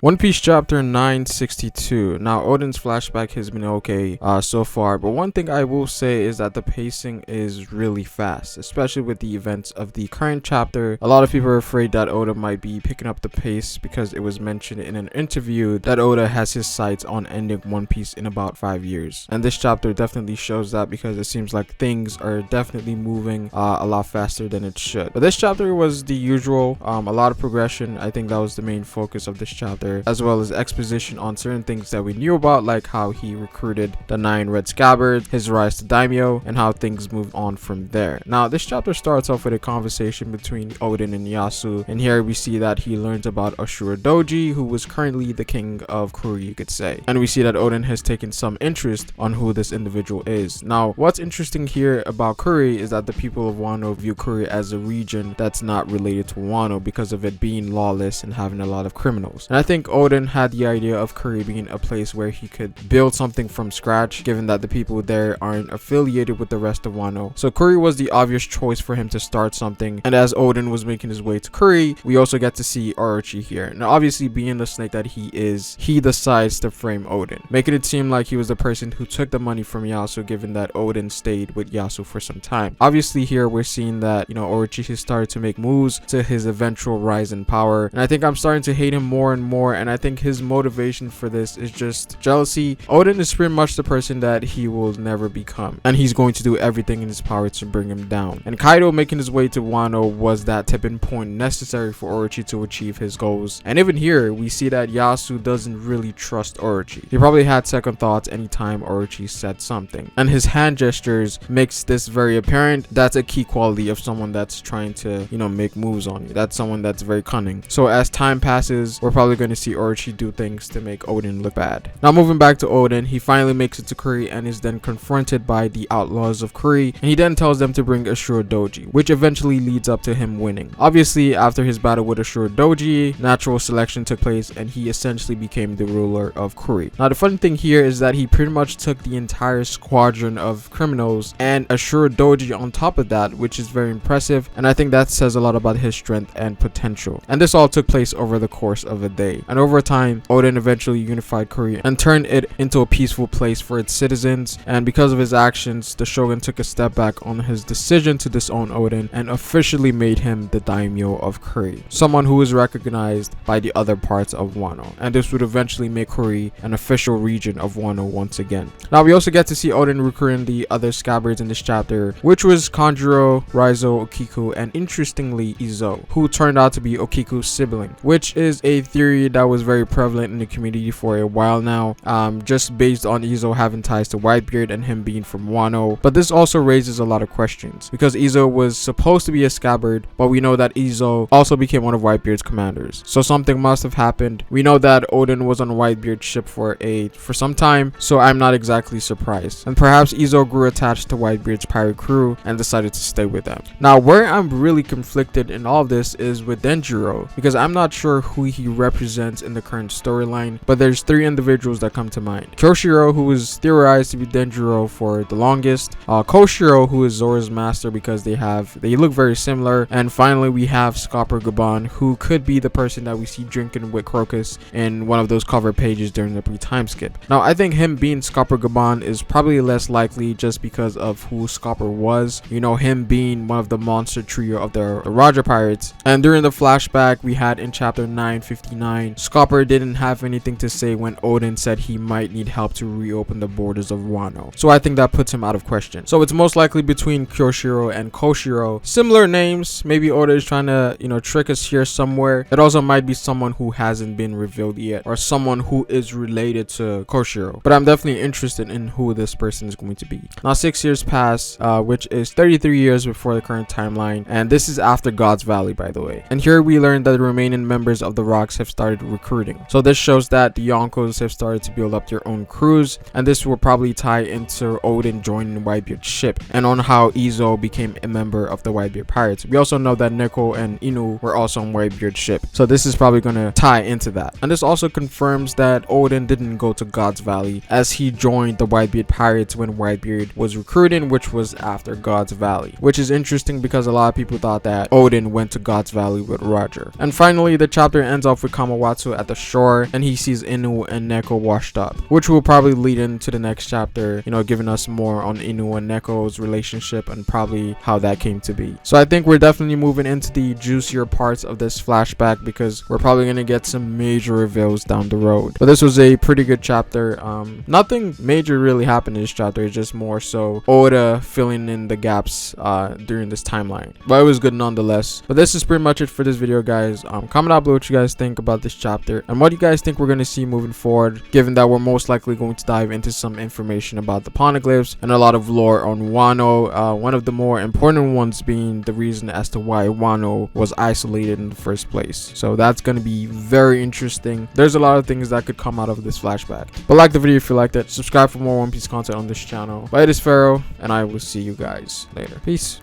One Piece chapter 962. Now, Oden's flashback has been okay so far, but one thing I will say is that the pacing is really fast, especially with the events of the current chapter. A lot of people are afraid that Oda might be picking up the pace because it was mentioned in an interview that Oda has his sights on ending One Piece in about 5 years. And this chapter definitely shows that because it seems like things are definitely moving a lot faster than it should. But this chapter was the usual, a lot of progression. I think that was the main focus of this chapter, as well as exposition on certain things that we knew about, like how he recruited the 9 red scabbards, his rise to daimyo, and how things move on from there. Now, this chapter starts off with a conversation between Oden and Yasu, and here we see that he learns about Ashura Doji, who was currently the king of Kuri, you could say. And we see that Oden has taken some interest on who this individual is. Now, what's interesting here about Kuri is that the people of Wano view Kuri as a region that's not related to Wano because of it being lawless and having a lot of criminals. And I think Oden had the idea of Kuri being a place where he could build something from scratch, given that the people there aren't affiliated with the rest of Wano. So Kuri was the obvious choice for him to start something. And as Oden was making his way to Kuri, we also get to see Orochi here. Now, obviously, being the snake that he is, he decides to frame Oden, making it seem like he was the person who took the money from Yasu, given that Oden stayed with Yasu for some time. Obviously, here we're seeing that, Orochi has started to make moves to his eventual rise in power. And I think I'm starting to hate him more and more. And I think his motivation for this is just jealousy. Oden is pretty much the person that he will never become, and he's going to do everything in his power to bring him down. And Kaido making his way to Wano was that tipping point necessary for Orochi to achieve his goals. And even here, we see that Yasu doesn't really trust Orochi. He probably had second thoughts anytime Orochi said something. And his hand gestures makes this very apparent. That's a key quality of someone that's trying to, make moves on you. That's someone that's very cunning. So as time passes, we're probably going to see Orochi do things to make Oden look bad. Now, moving back to Oden, he finally makes it to Kuri and is then confronted by the outlaws of Kuri, and he then tells them to bring Ashura Doji, which eventually leads up to him winning. Obviously, after his battle with Ashura Doji, natural selection took place and he essentially became the ruler of Kuri. Now, the funny thing here is that he pretty much took the entire squadron of criminals and Ashura Doji on top of that, which is very impressive, and I think that says a lot about his strength and potential. And this all took place over the course of a day. And over time, Oden eventually unified Kuri and turned it into a peaceful place for its citizens. And because of his actions, the shogun took a step back on his decision to disown Oden and officially made him the daimyo of Kuri, someone who is recognized by the other parts of Wano. And this would eventually make Kuri an official region of Wano once again. Now, we also get to see Oden recruiting the other scabbards in this chapter, which was Kanjuro, Raizo, Okiku, and interestingly Izo, who turned out to be Okiku's sibling, which is a theory that was very prevalent in the community for a while now, just based on Izo having ties to Whitebeard and him being from Wano. But this also raises a lot of questions because Izo was supposed to be a scabbard, but we know that Izo also became one of Whitebeard's commanders, so something must have happened. We know that Oden was on Whitebeard's ship for some time, so I'm not exactly surprised. And perhaps Izo grew attached to Whitebeard's pirate crew and decided to stay with them. Now, where I'm really conflicted in all of this is with Denjiro, because I'm not sure who he represents in the current storyline, but there's 3 individuals that come to mind. Kyoshiro, who is theorized to be Denjiro for the longest, Koshiro, who is Zora's master because they look very similar, and finally we have Scabbards, who could be the person that we see drinking with Crocus in one of those cover pages during the pre-time skip. Now, I think him being Scabbards is probably less likely just because of who Scabbar was, him being one of the monster trio of the Roger Pirates. And during the flashback we had in chapter 959, Scabbar didn't have anything to say when Oden said he might need help to reopen the borders of Wano. So I think that puts him out of question. So it's most likely between Kyoshiro and Koshiro. Similar names. Maybe Oda is trying to, trick us here somewhere. It also might be someone who hasn't been revealed yet, or someone who is related to Koshiro. But I'm definitely interested in who this person is going to be. Now, 6 years pass, which is 33 years before the current timeline, and this is after God's Valley, by the way. And here we learn that the remaining members of the Rocks have started recruiting. So this shows that the Yonkos have started to build up their own crews, and this will probably tie into Oden joining Whitebeard's ship and on how Izo became a member of the Whitebeard Pirates. We also know that Neko and Inu were also on Whitebeard's ship, so this is probably going to tie into that. And this also confirms that Oden didn't go to God's Valley, as he joined the Whitebeard Pirates when Whitebeard was recruiting, which was after God's Valley, which is interesting because a lot of people thought that Oden went to God's Valley with Roger. And finally, the chapter ends off with Kamawa Watsu at the shore, and he sees Inu and Neko washed up, which will probably lead into the next chapter, you know, giving us more on Inu and Neko's relationship and probably how that came to be. So I think we're definitely moving into the juicier parts of this flashback, because we're probably going to get some major reveals down the road. But this was a pretty good chapter. Nothing major really happened in this chapter. It's just more so Oda filling in the gaps during this timeline, but it was good nonetheless. But this is pretty much it for this video, guys. Comment down below what you guys think about this chapter and what you guys think we're going to see moving forward, given that we're most likely going to dive into some information about the poneglyphs and a lot of lore on Wano, one of the more important ones being the reason as to why Wano was isolated in the first place. So that's going to be very interesting. There's a lot of things that could come out of this flashback. But like the video if you liked it, subscribe for more One Piece content on this channel. But it is Pharaoh, and I will see you guys later. Peace.